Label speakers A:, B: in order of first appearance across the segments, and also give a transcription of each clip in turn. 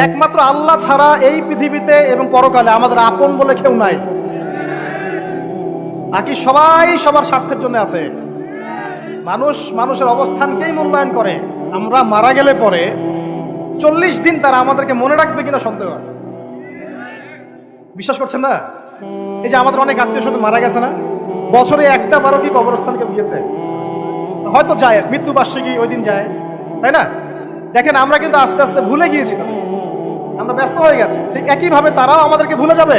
A: একমাত্র আল্লাহ ছাড়া এই পৃথিবীতে এবং পরকালে আমাদের আপন বলে কেউ নাই। বাকি সবাই সবার স্বার্থের জন্য আছে। মানুষ মানুষের অবস্থানকেই মূল্যায়ন করে। আমরা মারা গেলে পরে 40 দিন তারা আমাদেরকে মনে রাখবে কিনা সন্দেহ আছে। বিশ্বাস করছেন না? এই যে আমাদের অনেক আত্মীয় স্বজন মারা গেছে না, বছরে একটা বারো কি কবরস্থানকে গিয়েছে? হয়তো যায়, মৃত্যুবার্ষিকী ওই দিন যায়, তাই না? দেখেন আমরা কিন্তু আস্তে আস্তে ভুলে গিয়েছি, আমরা ব্যস্ত হয়ে গেছি। ঠিক একইভাবে তারাও আমাদেরকে ভুলে যাবে।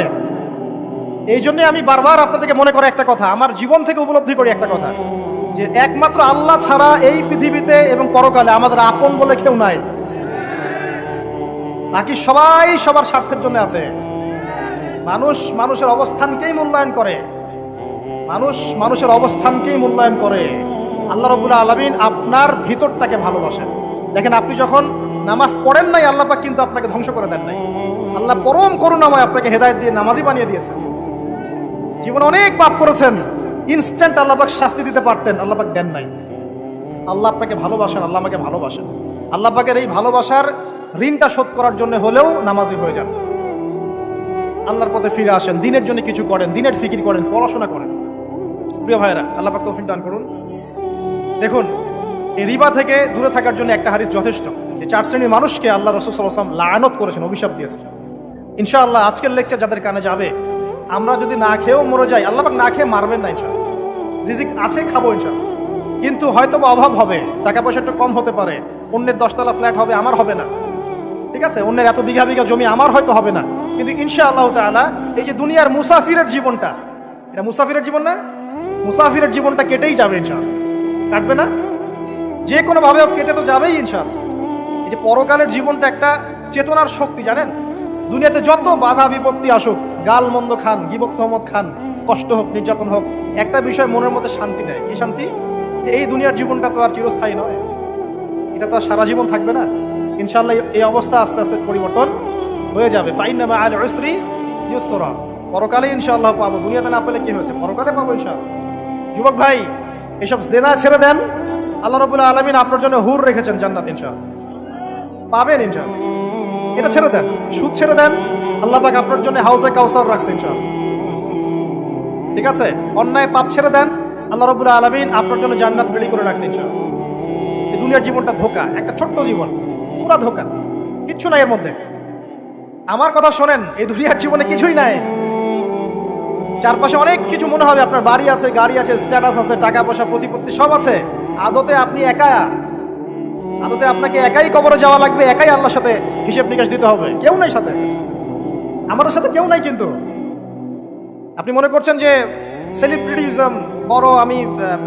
A: এই জন্য আমি বারবার আপনাদেরকে মনে করে একটা কথা, আমার জীবন থেকে উপলব্ধি করি একটা কথা, যে একমাত্র আল্লাহ ছাড়া এই পৃথিবীতে এবং পরকালে আমাদের আপন বলে কেউ নাই। বাকি সবাই সবার স্বার্থের জন্য আছে। মানুষ মানুষের অবস্থানকেই মূল্যায়ন করে। মানুষ মানুষের অবস্থানকেই মূল্যায়ন করে। আল্লাহ রাব্বুল আলামিন আপনার ভিতরটাকে ভালোবাসেন। দেখেন আপনি যখন নামাজ পড়েন নাই, আল্লাহ পাক কিন্তু আপনাকে ধ্বংস করে দেন নাই। আল্লাহ পরম করুণাময় আপনাকে হেদায়েত দিয়ে নামাজি বানিয়ে দিয়েছেন। জীবনে অনেক পাপ করেছেন, ইনস্ট্যান্ট আল্লাহ পাক শাস্তি দিতে পারতেন, আল্লাহ পাক দেন নাই। আল্লাহ আপনাকে ভালোবাসেন, আল্লাহ আমাকে ভালোবাসেন। আল্লাহ পাকের এই ভালোবাসার ঋণটা শোধ করার জন্য হলেও নামাজি হয়ে যান, আল্লাহর পথে ফিরে আসেন, দিনের জন্য কিছু করেন, দিনের ফিকির করেন, পড়াশোনা করেন। প্রিয় ভাইয়েরা, আল্লাহ পাক তৌফিক দান করুন। দেখুন, এই রিবা থেকে দূরে থাকার জন্য একটা হাদিস যথেষ্ট, যে 4 শ্রেণীর মানুষকে আল্লাহ রাসূল সাল্লাল্লাহু আলাইহি ওয়াসাল্লাম লাআনত করেছেন, অভিশাপ দিয়েছেন। ইনশাআল্লাহ আজকের লেকচার যাদের কানে যাবে, আমরা যদি না খেয়েও মরে যাই, আল্লাহ পাক না খেয়ে মারবেন না ইনশাআল্লাহ। রিজিক আছে, খাবো ইনশাআল্লাহ। কিন্তু হয়তো অভাব হবে, টাকা পয়সা একটু কম হতে পারে, অন্যের 10 তলা ফ্ল্যাট হবে, আমার হবে না, ঠিক আছে? অন্যের এত বিঘা বিঘা জমি আমার হয়তো হবে না, কিন্তু ইনশাআল্লাহ তাআলা এই যে দুনিয়ার মুসাফিরের জীবনটা, এটা মুসাফিরের জীবন না? মুসাফিরের জীবনটা কেটেই যাবে ইনশাআল্লাহ। কাটবে না? যে কোনো ভাবে কেটে তো যাবেই ইনশাআল্লাহ। এই যে পরকালের জীবনটা একটা চেতনার শক্তি, জানেন? দুনিয়াতে যত বাধা বিপত্তি আসুক, গাল মন্দ খান, গীবত তহমত খান, কষ্ট হোক, নির্যাতন হোক, একটা বিষয় মনের মধ্যে শান্তি দেয়। কি শান্তি? যে এই দুনিয়ার জীবনটা তো আর চিরস্থায়ী নয়, এটা তো আর সারা জীবন থাকবে না। ইনশাআল্লাহ এই অবস্থা আস্তে আস্তে পরিবর্তন হয়ে যাবে। ফাইন্না মাআল উসরি ইউসরা, পরকালে ইনশাআল্লাহ পাবো। দুনিয়াতে না পেলে কি হয়েছে, পরকালে পাবো ইনশাআল্লাহ। যুবক ভাই, এসব জেনা ছেড়ে দেন, আল্লাহ রাব্বুল আলামিন আপনার জন্য হুর রেখেছেন জান্নাত, ইনশাআল্লাহ পাবেন ইনশাআল্লাহ। এটা ছেড়ে দেন, সুদ ছেড়ে দেন, আল্লাহ পাক আপনার জন্য হাউজে কাউসার রাখছেন ইনশাআল্লাহ, ঠিক আছে? অন্যায় পাপ ছেড়ে দেন, আল্লাহ রাব্বুল আলামিন আপনার জন্য জান্নাত রেডি করে রাখছেন ইনশাআল্লাহ। এই দুনিয়ার জীবনটা ধোঁকা, একটা ছোট্ট জীবন, পুরা ধোঁকা, কিচ্ছু নাই এর মধ্যে। আমার কথা শোনেন, এই দুনিয়ার জীবনে কিছুই নাই। চারপাশে অনেক কিছু মনে হবে, আপনার বাড়ি আছে, গাড়ি আছে, স্ট্যাটাস আছে, টাকা পয়সা, প্রতিপত্তি সব আছে। আদতে আপনি একা, আদতে আপনাকে একাই কবরে যাওয়া লাগবে, একাই আল্লাহর সাথে হিসেব নিকাশ দিতে হবে। কেউ নাই সাথে, আমাদের সাথে কেউ নাই। কিন্তু আপনি মনে করছেন যে সেলিব্রিটিজম, বড় আমি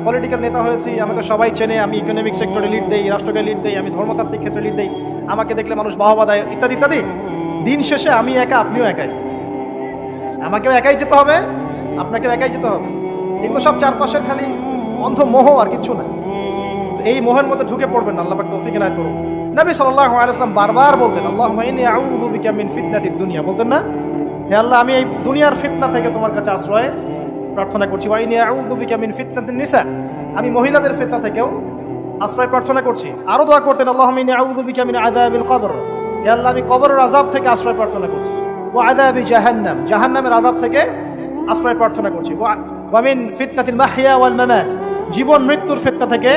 A: পলিটিক্যাল নেতা হয়েছি, আমাকে সবাই চেনে, আমি ইকোনমিক সেক্টরে লিড দেই, রাষ্ট্রকে লিড দেই, আমি ধর্মতাত্ত্বিক ক্ষেত্রে লিড দেই, আমাকে দেখলে মানুষ বাহবা দেয়, ইত্যাদি ইত্যাদি। দিন শেষে আমি একা, আপনিও একাই। আমাকেও একাই যেতে হবে, আপনাকেও একাই যেতে হবে। এগুলো সব চারপাশের খালি অন্ধ মোহ, আর কিচ্ছু না। এই মোহের মধ্যে ঢুকে পড়বেন, আল্লাহ পাক তৌফিক এনায়েত করুন। নবী সাল্লাল্লাহু আলাইহি ওয়াসাল্লাম বারবার বলতেন, আল্লাহুম্মা ইন্নী আউযু বিকা মিন ফিতনাতিদ দুনিয়া, বলতেন না? হে আল্লাহ, আমি এই দুনিয়ার ফিতনা থেকে তোমার কাছে আশ্রয় প্রার্থনা করছি। ওয়া ইন্নী আউযু বিকা মিন ফিতনাতিন নিসা, আমি মহিলাদের ফিতনা থেকেও আশ্রয় প্রার্থনা করছি। আরো দোয়া করতেন, আল্লাহুম্মা ইন্নী আউযু বিকা মিন আযাবিল কবর, হে আল্লাহ, আমি কবরের আযাব থেকে আশ্রয় প্রার্থনা করছি। ওয়া আযাবি জাহান্নাম, জাহান্নামের আযাব থেকে আশ্রয় প্রার্থনা করছি। ওয়া মিন ফিতনাতিল মাহইয়া ওয়াল মামাত, জীবন মৃত্যুর ফিতনা থেকে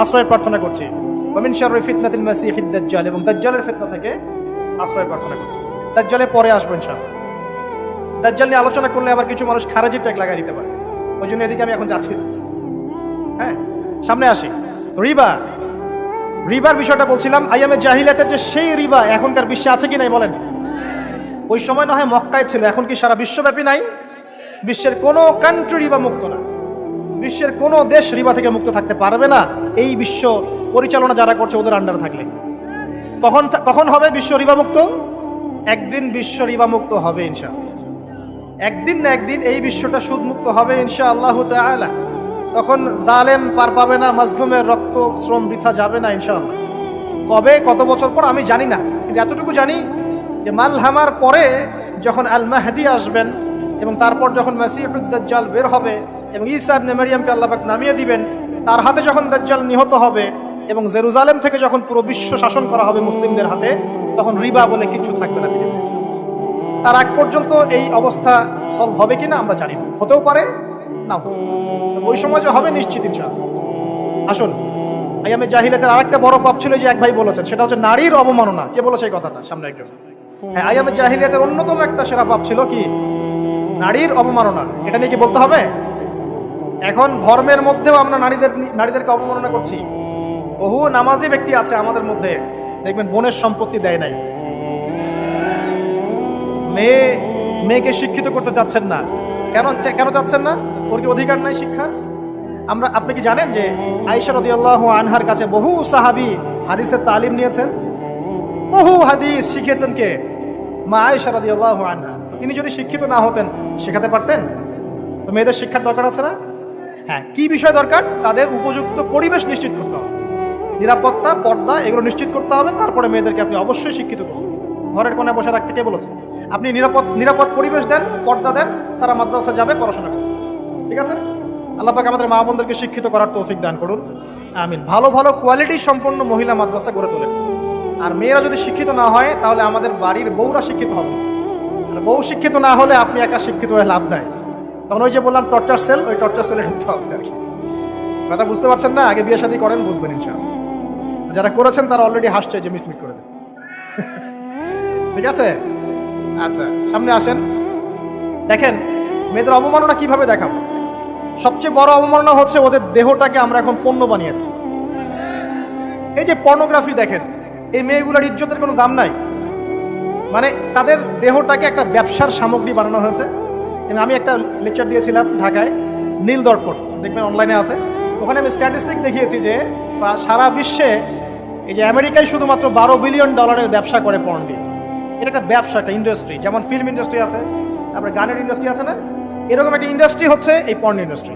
A: আশ্রয় প্রার্থনা করছি। ওয়া মিন শাররি ফিতনাতিল মাসিহিদ দাজ্জাল, এবং দাজ্জালের ফিতনা থেকে আশ্রয় প্রার্থনা করছি। দাজ্জালে পরে আসবেন ইনশাআল্লাহ। দাজ্জাল নিয়ে আলোচনা করলে আবার কিছু মানুষ খারাজির ট্যাগ লাগাই দিতে পারে, ওই জন্য এদিকে আমি এখন যাচ্ছি না। হ্যাঁ, সামনে আসি। তো রিবার বিষয়টা বলছিলাম। আইয়ামে জাহিলিয়াতের যে সেই রিবা এখনকার বিশ্বে আছে কি নাই বলেন? ওই সময় না হয় মক্কায় ছিল, এখন কি সারা বিশ্বব্যাপী নাই? বিশ্বের কোনো কান্ট্রি রিবা মুক্ত না, বিশ্বের কোনো দেশ রিবা থেকে মুক্ত থাকতে পারবে না, এই বিশ্ব পরিচালনা যারা করছে ওদের আন্ডারে থাকলে। কখন হবে বিশ্ব রিবা মুক্ত? একদিন বিশ্ব রিবা মুক্ত হবে ইনশাআল্লাহ। একদিন না একদিন এই বিশ্বটা সুদ মুক্ত হবে ইনশাআল্লাহ তাআলা। তখন জালেম পার পাবে না, মাজলুমের রক্ত শ্রম বৃথা যাবে না ইনশাআল্লাহ। কবে, কত বছর পর আমি জানি না, কিন্তু এতটুকু জানি যে মালহামার পরে যখন আল মাহদি আসবেন, এবং তারপর যখন মাসিহুদ দাজ্জাল বের হবে, এবং ঈসা ইবনে মারইয়ামকে আল্লাহ পাক নামিয়ে দিবেন, তার হাতে যখন দাজ্জাল নিহত হবে, এবং জেরুজালেম থেকে যখন পুরো বিশ্ব শাসন করা হবে মুসলিমদের হাতে, তখন রিবা বলে কিছু থাকবে না পৃথিবীতে। তার আগ পর্যন্ত এই অবস্থা সলভ হবে কিনা আমরা জানি না, হতেও পারে না, ওই সময় যে হবে নিশ্চিত ইনশাআল্লাহ। আসুন, আইয়ামে জাহিলিয়াতের আরেকটা বড় পাপ ছিল যে এক ভাই বলেছেন, সেটা হচ্ছে নারীর অবমাননা। কে বলেছে এই কথাটা? সামনে একজন। হ্যাঁ, আইয়ামে জাহিলিয়াতের অন্যতম একটা সেরা পাপ ছিল কি? নারীর অবমাননা। এটা নিয়ে কি বলতে হবে? এখন ধর্মের মধ্যেও আমরা নারীদেরকে অবমাননা করছি। বহু নামাজি ব্যক্তি আছে আমাদের মধ্যে, দেখবেন বোনের সম্পত্তি দেয় নাই, মেয়েকে শিক্ষিত করতে চাচ্ছেন না। কেন চাচ্ছেন না? ওর কি অধিকার নাই শিক্ষার? আপনি কি জানেন যে আয়েশা রাদিয়াল্লাহু আনহার কাছে বহু সাহাবী হাদিসের তালিম নিয়েছেন, বহু হাদিস শিখেছেন কে? মা আয়েশা রাদিয়াল্লাহু আনহা। তিনি যদি শিক্ষিত না হতেন শেখাতে পারতেন? তো মেয়েদের শিক্ষার দরকার আছে না? হ্যাঁ, কি বিষয় দরকার? তাদের উপযুক্ত পরিবেশ নিশ্চিত করতে হবে, নিরাপত্তা, পর্দা এগুলো নিশ্চিত করতে হবে। তারপরে মেয়েদেরকে আপনি অবশ্যই শিক্ষিত করুন। ঘরের কোণে বসে রাখতে কে বলেছে? আপনি নিরাপদ পরিবেশ দেন, পর্দা দেন, তারা মাদ্রাসা যাবে, পড়াশোনা করবে। ঠিক আছে? আল্লাহ পাক আমাদের মা বোনদেরকে শিক্ষিত করার তৌফিক দান করুন, আমিন। ভালো ভালো কোয়ালিটি সম্পন্ন মহিলা মাদ্রাসা গড়ে তোলেন। আর মেয়েরা যদি শিক্ষিত না হয় তাহলে আমাদের বাড়ির বউরা শিক্ষিত হবে। আর বউ শিক্ষিত না হলে আপনি একা শিক্ষিত হয়ে লাভ নাই। তখন ওই যে বললাম টর্চার সেল, ওই টর্চার সেলে ঢুকতে হবে আর কি। কথা বুঝতে পারছেন না? আগে বিয়ে শাদী করেন, বুঝবেন ইনশাআল্লাহ। যারা করেছেন তারা অলরেডি হাসছে যে মিটমিট করে দেন। ঠিক আছে? আচ্ছা, সামনে আসেন। দেখেন মেয়েদের অবমাননা কিভাবে দেখাবো। সবচেয়ে বড় অবমাননা হচ্ছে ওদের দেহটাকে আমরা এখন পণ্য বানিয়েছি। এই যে পর্নোগ্রাফি দেখেন, এই মেয়েগুলোর ইজ্জতের কোনো দাম নাই। মানে তাদের দেহটাকে একটা ব্যবসার সামগ্রী বানানো হয়েছে। আমি একটা লেকচার দিয়েছিলাম ঢাকায়, নীল দর্পণ, দেখবেন অনলাইনে আছে। ওখানে আমি স্ট্যাটিস্টিক দেখিয়েছি যে সারা বিশ্বে এই যে আমেরিকায় শুধুমাত্র $12 বিলিয়ন ব্যবসা করে পর্ন দিয়ে। এটা একটা ব্যবসা, একটা ইন্ডাস্ট্রি। যেমন ফিল্ম ইন্ডাস্ট্রি আছে, তারপরে গানের ইন্ডাস্ট্রি আছে না, এরকম একটা ইন্ডাস্ট্রি হচ্ছে এই পর্ন ইন্ডাস্ট্রি।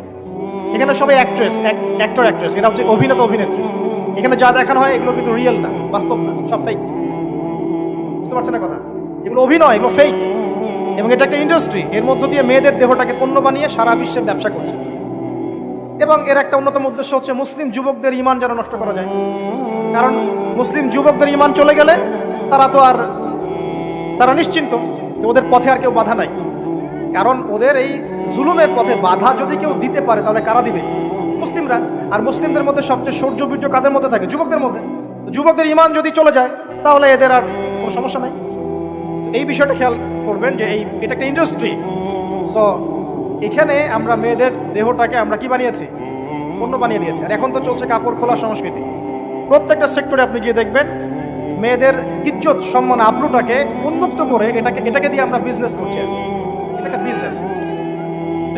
A: এখানে সবাই অ্যাক্টর অ্যাক্ট্রেস, এটা হচ্ছে অভিনেতা অভিনেত্রী। এখানে যা দেখানো হয় এগুলো কিন্তু রিয়েল না, বাস্তব না, সব ফেক। বুঝতে পারছেন না কথা? এগুলো অভিনয়, এগুলো ফেক। এবং এটা একটা ইন্ডাস্ট্রি, এর মধ্য দিয়ে মেয়েদের দেহটাকে পণ্য বানিয়ে সারা বিশ্বে ব্যবসা করছে। এবং এর একটা অন্যতম উদ্দেশ্য হচ্ছে মুসলিম যুবকদের ঈমান যেন নষ্ট করা যায়। কারণ মুসলিম যুবকদের ঈমান চলে গেলে তারা নিশ্চিন্ত, ওদের পথে আর কেউ বাধা নাই। কারণ ওদের এই জুলুমের পথে বাধা যদি কেউ দিতে পারে তাহলে কারা দিবে? মুসলিমরা। আর মুসলিমদের মধ্যে সবচেয়ে শৌর্যবীর্য কাদের মধ্যে থাকে? যুবকদের মধ্যে। যুবকদের ঈমান যদি চলে যায় তাহলে এদের আর কোনো সমস্যা নাই। এই বিষয়টা খেয়াল করবেন যে এটা একটা ইন্ডাস্ট্রি। সো এখানে আমরা মেয়েদের দেহটাকে আমরা কি বানিয়েছি? পণ্য বানিয়ে দিয়েছি। আর এখন তো চলছে কাপড় খোলা সংস্কৃতি। প্রত্যেকটা সেক্টরে আপনি গিয়ে দেখবেন মেয়েদের ইজ্জত, সম্মান, আব্রুটাকে উন্মুক্ত করে এটাকে দিয়ে আমরা বিজনেস করছি। এটা একটা বিজনেস।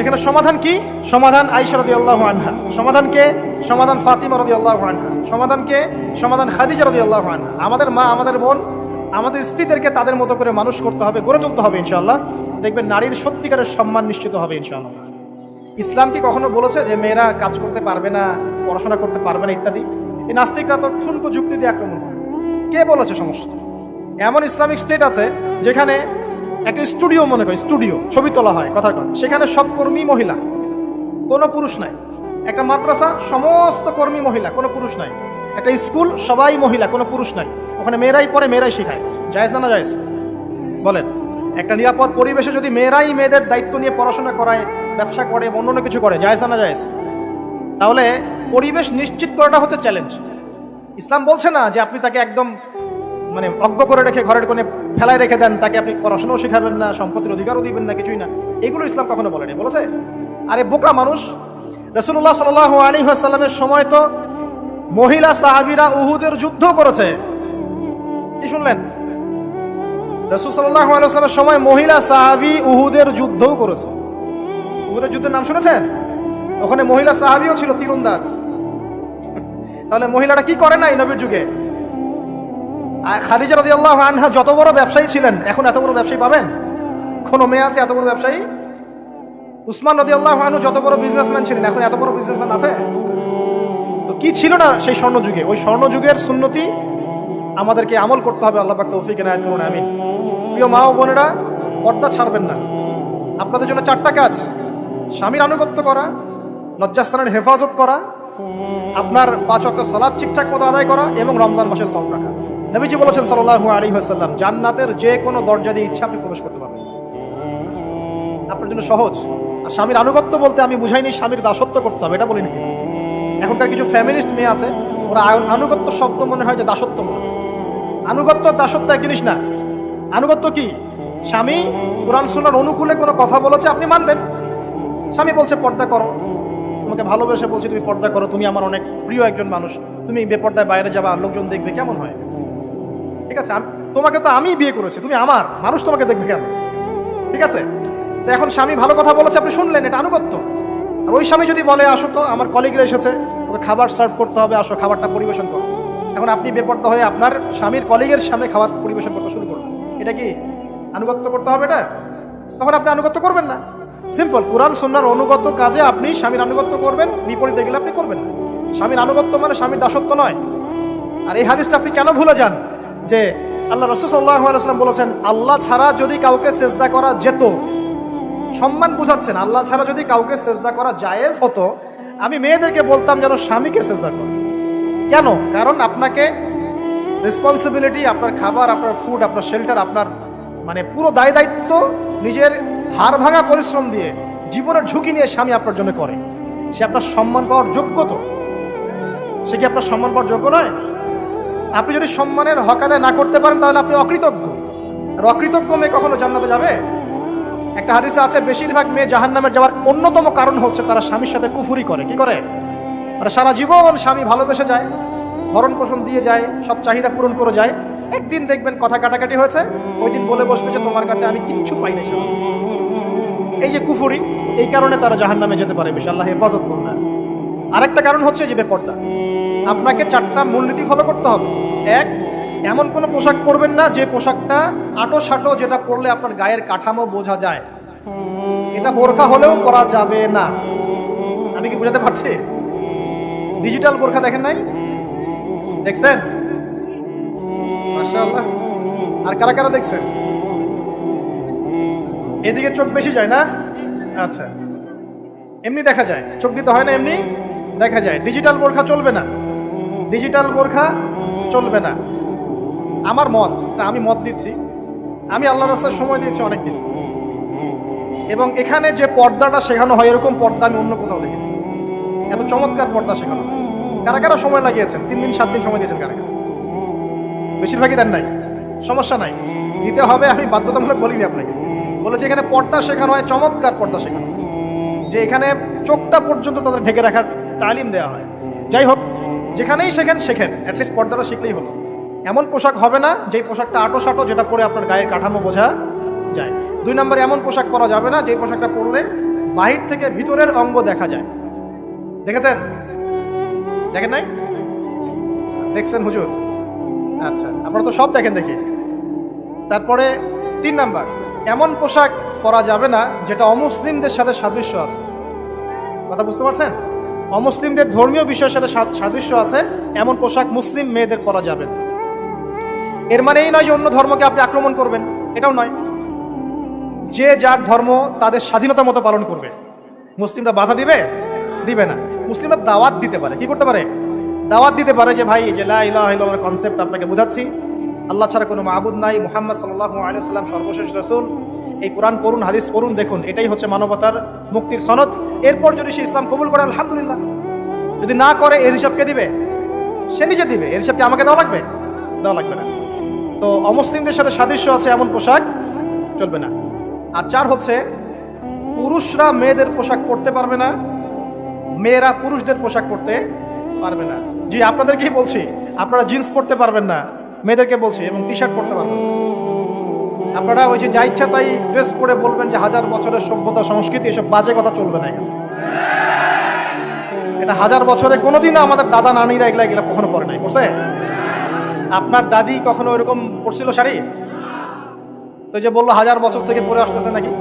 A: এখানে সমাধান কি? সমাধান আয়েশা রাদিয়াল্লাহু আনহা। সমাধানকে সমাধান ফাতিমা রাদিয়াল্লাহু আনহা। সমাধান খাদিজা রাদিয়াল্লাহু আনহা। আমাদের মা, আমাদের বোন, আমাদের স্ত্রীদেরকে তাদের মতো করে মানুষ করতে হবে, গড়ে তুলতে হবে ইনশাআল্লাহ। দেখবেন নারীর সত্যিকারের সম্মান নিশ্চিত হবে ইনশাআল্লাহ। ইসলাম কি কখনো বলেছে যে মেয়েরা কাজ করতে পারবে না, পড়াশোনা করতে পারবে না ইত্যাদি? এই নাস্তিকরা তো ঠুনকো যুক্তি দিয়ে আক্রমণ করে। কে বলেছে সমস্যা? এমন ইসলামিক স্টেট আছে যেখানে একটা স্টুডিও, মনে করি স্টুডিও, ছবি তোলা হয়, কথার কথা, সেখানে সব কর্মী মহিলা, কোনো পুরুষ নাই। একটা মাদ্রাসা, সমস্ত কর্মী মহিলা, কোনো পুরুষ নাই। একটা স্কুল, সবাই মহিলা, কোনো পুরুষ নাই। ওখানে মেয়েরাই পড়ে, মেয়েরাই শেখায়। জায়েজ না জায়েজ বলেন? একটা নিরাপদ পরিবেশে যদি মেয়েরাই মেয়েদের দায়িত্ব নিয়ে পড়াশোনা করায়, ব্যবসা করে, অন্য কিছু করে, জায়েজ না জায়েজ? তাহলে পরিবেশ নিশ্চিত করাটা হচ্ছে চ্যালেঞ্জ। ইসলাম বলছে না যে আপনি তাকে একদম মানে অজ্ঞ করে রেখে ঘরের কোণে ফেলায় রেখে দেন, তাকে আপনি পড়াশোনাও শেখাবেন না, সম্পত্তির অধিকারও দিবেন না, কিছুই না। এগুলো ইসলাম কখনো বলেনি। বলেছে? আরে বোকা মানুষ, রাসূলুল্লাহ সাল্লাল্লাহু আলাইহি ওয়াসাল্লামের সময় তো মহিলা সাহাবীরা উহুদের যুদ্ধ করেছে। কি শুনলেন? রাসূল সাল্লাল্লাহু আলাইহি ওয়াসাল্লামের সময় মহিলা সাহাবী উহুদের যুদ্ধও করেছে। উহুদের যুদ্ধের নাম শুনেছেন? ওখানে মহিলা সাহাবীও ছিল, তীরন্দাজ। তাহলে মহিলারা কি করে নাই নবীর যুগে? খাদিজা রাদিয়াল্লাহু আনহা যত বড় ব্যবসায়ী ছিলেন, এখন এত বড় ব্যবসায়ী পাবেন? কোন মেয়ে আছে এত বড় ব্যবসায়ী? উসমান রাদিয়াল্লাহু আনহু যত বড় বিজনেসম্যান ছিলেন, এখন এত বড় বিজনেসম্যান আছে? তো কি ছিল না সেই স্বর্ণ যুগে? ওই স্বর্ণ যুগের সুন্নতি আমাদেরকে আমল করতে হবে। আল্লাহ পাক তৌফিক এনায়েত করুন, আমিন। প্রিয় মা ও বোনেরা, পর্দা ছাড়বেন না। আপনাদের জন্য 4টা কাজ: স্বামীর আনুগত্য করা, লজ্জাস্থানের হেফাজত করা, আপনার 5 ওয়াক্ত সালাত ঠিকঠাক মতো আদায় করা এবং রমজান মাসে সওম রাখা। নবীজি বলেছেন সাল্লাল্লাহু আলাইহি ওয়াসাল্লাম, জান্নাতের যে কোনো দরজা দিয়ে ইচ্ছা আপনি প্রবেশ করতে পারবেন। আপনার জন্য সহজ। আর স্বামীর আনুগত্য বলতে আমি বুঝাইনি স্বামীর দাসত্ব করতে হবে, এটা বলিনি। এখনকার কিছু ফ্যামিলিস্ট মেয়ে আছে, ওরা আনুগত্য শব্দ মনে হয় যে দাসত্ব মনে হয়। আনুগত্য দাসত্ব এক জিনিস না। আনুগত্য কি? স্বামী কুরআন সুন্নাহর অনুকূলে কোনো কথা বলেছে, আপনি মানবেন। স্বামী বলছে পর্দা করো, তোমাকে ভালোবেসে বলছি তুমি পর্দা করো, তুমি আমার অনেক প্রিয় একজন মানুষ, তুমি বেপর্দায় বাইরে যাবা, লোকজন দেখবে, কেমন হয়? ঠিক আছে, তোমাকে তো আমি বিয়ে করেছি, তুমি আমার মানুষ, তোমাকে দেখবে কেন? ঠিক আছে, তো এখন স্বামী ভালো কথা বলেছে, আপনি শুনলেন, এটা আনুগত্য। আর ওই স্বামী যদি বলে আসো তো আমার কলিগরা এসেছে, ওকে খাবার সার্ভ করতে হবে, আসো খাবারটা পরিবেশন করো, এখন আপনি বেপর্দা হয়ে আপনার স্বামীর কলিগের সামনে খাবার পরিবেশন করতে শুরু করবেন, এটা কি আনুগত্য করতে হবে? এটা তখন আপনি আনুগত্য করবেন না। সিম্পল, কুরআন সুন্নাহর অনুগত কাজে আপনি স্বামীর আনুগত্য করবেন, বিপরীতে গেলে আপনি করবেন না। স্বামীর আনুগত্য মানে স্বামীর দাসত্ব নয়। আর এই হাদিসটা আপনি কেন ভুলে যান যে আল্লাহ রাসূল সাল্লাল্লাহু আলাইহি ওয়াসাল্লাম বলেছেন, আল্লাহ ছাড়া যদি কাউকে সেজদা করা যেত, সম্মান বুঝাচ্ছেন, আল্লাহ ছাড়া যদি কাউকে সেজদা করা জায়েজ হতো, আমি মেয়েদেরকে বলতাম যেন স্বামীকে সেজদা করে। কেন? কারণ আপনাকে রেসপন্সিবিলিটি, আপনার খাবার, আপনার ফুড, আপনার শেল্টার, আপনার মানে পুরো দায় দায়িত্ব নিজের হাড় ভাঙা পরিশ্রম দিয়ে, জীবনের ঝুঁকি নিয়ে স্বামী আপনার জন্য করে। সে আপনার সম্মান পাওয়ার যোগ্য তো? সে কি আপনার সম্মান পাওয়ার যোগ্য নয়? আপনি যদি সম্মানের হক আদায় না করতে পারেন তাহলে আপনি অকৃতজ্ঞ। আর অকৃতজ্ঞ মেয়ে কখনো জান্নাতে যাবে? একটা হাদিসে আছে, বেশিরভাগ মেয়ে জাহান্নামে যাওয়ার অন্যতম কারণ হচ্ছে তারা স্বামীর সাথে কুফরি করে। কি করে? মানে সারা জীবন স্বামী ভালোবেসে যায়, ভরণ পোষণ দিয়ে যায়, সব চাহিদা পূরণ করে যায়, একদিন দেখবেন কথা কাটাকাটি হয়েছে, ওই দিন বলে বসবে যে তোমার কাছে আমি কিচ্ছু পাই না। এই যে কুফরি, এই কারণে তারা জাহান্নামে যেতে পারে, বেশি আল্লাহ হেফাজত করবে। আরেকটা কারণ হচ্ছে যে বেপর্দা। আপনাকে 4টা মূলনীতি ফলো করতে হবে। 1, এমন কোনো পোশাক পরবেন না যে পোশাকটা আটো সাটো, যেটা পরলে আপনার গায়ের কাঠামো বোঝা যায়। এটা বোরখা হলেও পরা যাবে না। আমি কি বুঝাতে পারছি? ডিজিটাল বোরখা দেখেন নাই? দেখছেন? মাশাআল্লাহ। আর কারা কারা দেখছেন? এদিকে চোখ বেশি যায় না? আচ্ছা, এমনি দেখা যায়, চোখ দিতে হয় না, এমনি দেখা যায়। ডিজিটাল বোরখা চলবে না, ডিজিটাল বোরখা চলবে না। আমার মত, তা আমি মত দিচ্ছি, আমি আল্লাহর রাস্তায় সময় দিয়েছি অনেক দিন, এবং এখানে যে পর্দাটা শেখানো হয় এরকম পর্দা আমি অন্য কোথাও দেখি। এত চমৎকার পর্দা শেখানো হয়। কারা কারা সময় লাগিয়েছেন? 3 দিন 7 দিন সময় দিয়েছেন কারা কারা? বেশিরভাগই দেন নাই, সমস্যা নাই, দিতে হবে। আমি বাধ্যতামূলক বলিনি আপনাকে, বলেছি এখানে পর্দা শেখানো হয়, চমৎকার পর্দা শেখানো হয়, যে এখানে চোখটা পর্যন্ত তাদের ঢেকে রাখার তালিম দেওয়া হয়। যাই হোক, যেখানেই শেখেন অ্যাটলিস্ট পর্দাটা শিখলেই হলো। এমন পোশাক হবে না যেই পোশাকটা আটো সাটো, যেটা পরে আপনার গায়ের কাঠামো বোঝা যায়। 2 নম্বরে এমন পোশাক পরা যাবে না যেই পোশাকটা পরলে বাহির থেকে ভিতরের অঙ্গ দেখা যায়। দেখেছেন? দেখেন নাই? দেখছেন হুজুর? আচ্ছা, আপনারা তো সব দেখেন দেখি। তারপরে 3 নাম্বার, এমন পোশাক পরা যাবে না যেটা অমুসলিমদের সাথে সাদৃশ্য আছে। কথা বুঝতে পারছেন? অমুসলিমদের ধর্মীয় বিষয়ের সাথে সাদৃশ্য আছে এমন পোশাক মুসলিম মেয়েদের পরা যাবে না। এর মানে এই নয় যে অন্য ধর্মকে আপনি আক্রমণ করবেন, এটাও নয়। যে যার ধর্ম তাদের স্বাধীনতা মতো পালন করবে। মুসলিমরা বাধা দিবে? দিবে না। মুসলিমরা দাওয়াত দিতে পারে। কি করতে পারে? দাওয়াত দিতে পারে যে ভাই, যে লা ইলাহা ইল্লাল্লাহর কনসেপ্ট আপনাকে বোঝাচ্ছি, আল্লাহ ছাড়া কোনো মাবুদ নাই, মুহাম্মদ সাল্লাল্লাহু আলাইহি ওয়াসাল্লাম সর্বশেষ রাসূল, এই কোরআন পড়ুন, হাদিস পড়ুন, দেখুন এটাই হচ্ছে মানবতার মুক্তির সনদ। এরপর যদি সে ইসলাম কবুল করে আলহামদুলিল্লাহ, যদি না করে এর হিসাব কে দিবে? সে নিজে দিবে। এর হিসাব কি আমাকে দেওয়া লাগবে? দেওয়া লাগবে না। তো অমুসলিমদের সাথে সাদৃশ্য আছে এমন পোশাক চলবে না। আর 4 হচ্ছে, পুরুষরা মেয়েদের পোশাক পরতে পারবে না, মেয়েরা পুরুষদের পোশাক পরতে পারবে না। জি, আপনাদেরকেই বলছি, আপনারা জিন্স পরতে পারবেন না, মেয়েদেরকে বলছি, এবং টি শার্ট পরতে পারবেন না। আপনারা ওই যে যা ইচ্ছা তাই ড্রেস পরে বলবেন যে 1000 বছরের সভ্যতা সংস্কৃতি, এসব বাজে কথা চলবে না এখানে। এটা 1000 বছরে কোনোদিনও আমাদের দাদা নানিরা এগুলা কখনো পরে নাই। পড়ছে? আপনার দাদি কখনো এরকম পরছিল শাড়ি? তো যে বললো 1000 বছর থেকে পরে আসতেছে নাকি?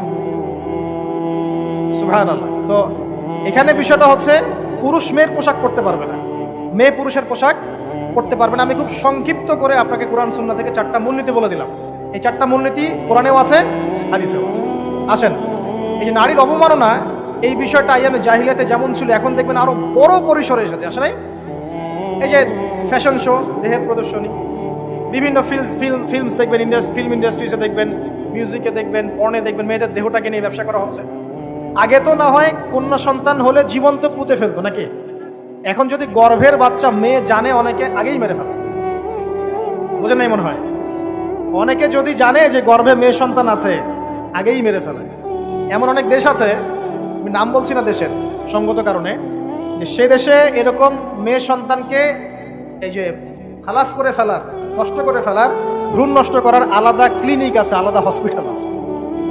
A: সুবহানাল্লাহ। তো এখানে বিষয়টা হচ্ছে, পুরুষ মেয়ের পোশাক পরতে পারবে না, মেয়ে পুরুষের পোশাক পরতে পারবে না। আমি খুব সংক্ষিপ্ত করে আপনাকে কোরআন সুন্নাহ থেকে 4টা মূলনীতি বলে দিলাম। এই 4টা মূলনীতি কোরআনেও আছে, হাদিসেও আছে। আসেন, এই যে নারীর অবমাননা, এই বিষয়টা আইয়ামে জাহিলিয়াতে যেমন ছিল এখন দেখবেন আরো বড় পরিসরে এসেছে, আসে নাই? এই যে ফ্যাশন শো, দেহের প্রদর্শনী, বিভিন্ন ফিল্মস দেখবেন, ফিল্ম ইন্ডাস্ট্রিজে দেখবেন, মিউজিকে দেখবেন, পর্নে দেখবেন, মেয়েদের দেহটাকে নিয়ে ব্যবসা করা হচ্ছে। আগে তো না হয় কন্যা সন্তান হলে জীবন্ত পুঁতে ফেলতো নাকি, এখন যদি গর্ভের বাচ্চা মেয়ে জানে অনেকে আগেই মেরে ফেলে। বুঝেন নাই মনে হয়? অনেকে যদি জানে যে গর্ভে মেয়ে সন্তান আছে আগেই মেরে ফেলে। এমন অনেক দেশ আছে, আমি নাম বলছি না দেশের সঙ্গত কারণে, যে সে দেশে এরকম মেয়ে সন্তানকে এই যে খালাস করে ফেলার, নষ্ট করে ফেলার, ভ্রূণ নষ্ট করার আলাদা ক্লিনিক আছে, আলাদা হসপিটাল আছে,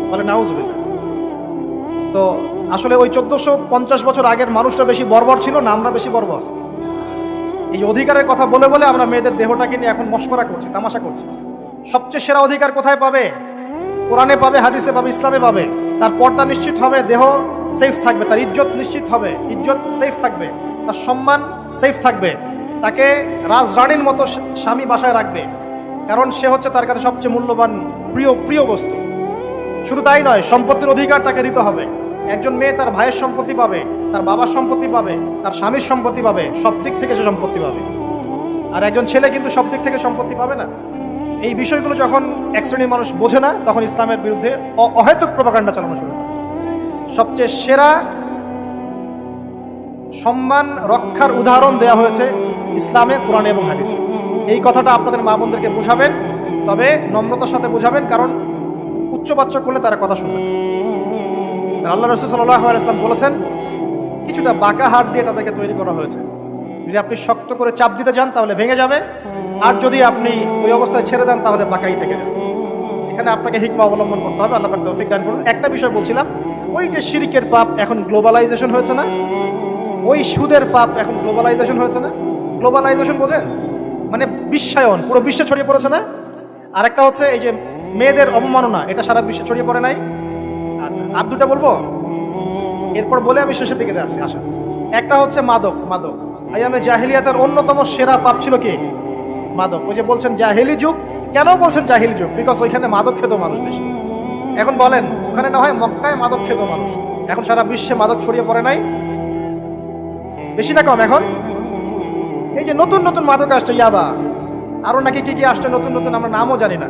A: বলে নাউজুবিল্লাহ। তো আসলে ওই 1450 বছর আগের মানুষটা বেশি বর্বর ছিল না আমরা বেশি বর্বর? এই অধিকারের কথা বলে বলে আমরা মেয়েদের দেহটাকে নিয়ে এখন মস্করা করছি, তামাশা করছি। সবচেয়ে সেরা অধিকার কোথায় পাবে? কোরআনে পাবে, হাদিসে পাবে, ইসলামে পাবে। তার পর্দা নিশ্চিত হবে, দেহ সেফ থাকবে, তার ইজ্জত নিশ্চিত হবে, ইজ্জত সেফ থাকবে, তার সম্মান সেফ থাকবে, তাকে রাজরানীর মতো স্বামী বাসায় রাখবে, কারণ সে হচ্ছে তার কাছে সবচেয়ে মূল্যবান প্রিয় বস্তু। শুধু তাই নয়, সম্পত্তির অধিকার তাকে দিতে হবে। একজন মেয়ে তার ভাইয়ের সম্পত্তি পাবে, তার বাবার সম্পত্তি পাবে, তার স্বামীর সম্পত্তি পাবে, সব দিক থেকে সে সম্পত্তি পাবে। আর একজন ছেলে কিন্তু সব দিক থেকে সম্পত্তি পাবে না। এই বিষয়গুলো যখন এক শ্রেণীর মানুষ বোঝে না, তখন ইসলামের বিরুদ্ধে অহেতুক প্রপাগান্ডা চালানো শুরু করে। সবচেয়ে সেরা সম্মান রক্ষার উদাহরণ দেওয়া হয়েছে ইসলামে, কোরআনে এবং হাদিসে। এই কথাটা আপনাদের মা বোনদেরকে বোঝাবেন, তবে নম্রতার সাথে বোঝাবেন, কারণ উচ্চবাচ্য করলে তারা কথা শুনবে। আল্লাহ রাসূল সাল্লাল্লাহু আলাইহি ওয়াসাল্লাম বলেছেন, কিছুটা বাঁকা হাড় দিয়ে তাদেরকে তৈরি করা হয়েছে। যদি আপনি শক্ত করে চাপ দিতে যান তাহলে ভেঙে যাবে, আর যদি আপনি ওই অবস্থায় ছেড়ে দেন তাহলে বাঁকাই থেকে যাবে। এখানে আপনাকে হিকমা অবলম্বন করতে হবে। আল্লাহ পাক তৌফিক দান করুন। একটা বিষয় বলছিলাম, ওই যে শিরকের পাপ এখন গ্লোবালাইজেশন হয়েছে না, ওই সুদের পাপ এখন গ্লোবালাইজেশন হয়েছে না। গ্লোবালাইজেশন বোঝেন? মানে বিশ্বায়ন, পুরো বিশ্বে ছড়িয়ে পড়েছে না। আর একটা হচ্ছে এই যে মেয়েদের অবমাননা, এটা সারা বিশ্বে ছড়িয়ে পড়ে নাই? আচ্ছা, আর দুটা বলবো, এরপর বলে আমি শেষের দিকে যাচ্ছি। আসা, একটা হচ্ছে মাদক। আইয়ামে জাহিলিয়াতের অন্যতম সেরা পাপ ছিল কি? মাদক। ওই যে বলছেন জাহিলি যুগ, কেন বলছেন জাহিলি যুগ? বিকজ ওইখানে মাদক খেত মানুষ বেশি। এখন বলেন, ওখানে না হয় মক্কায় মাদক খেত মানুষ, এখন সারা বিশ্বে মাদক ছড়িয়ে পড়ে নাই? বেশি না কম? এখন এই যে নতুন নতুন মাদক আসছে, ইয়াবা, আরো নাকি কি কি আসছে নতুন নতুন, আমরা নামও জানি না।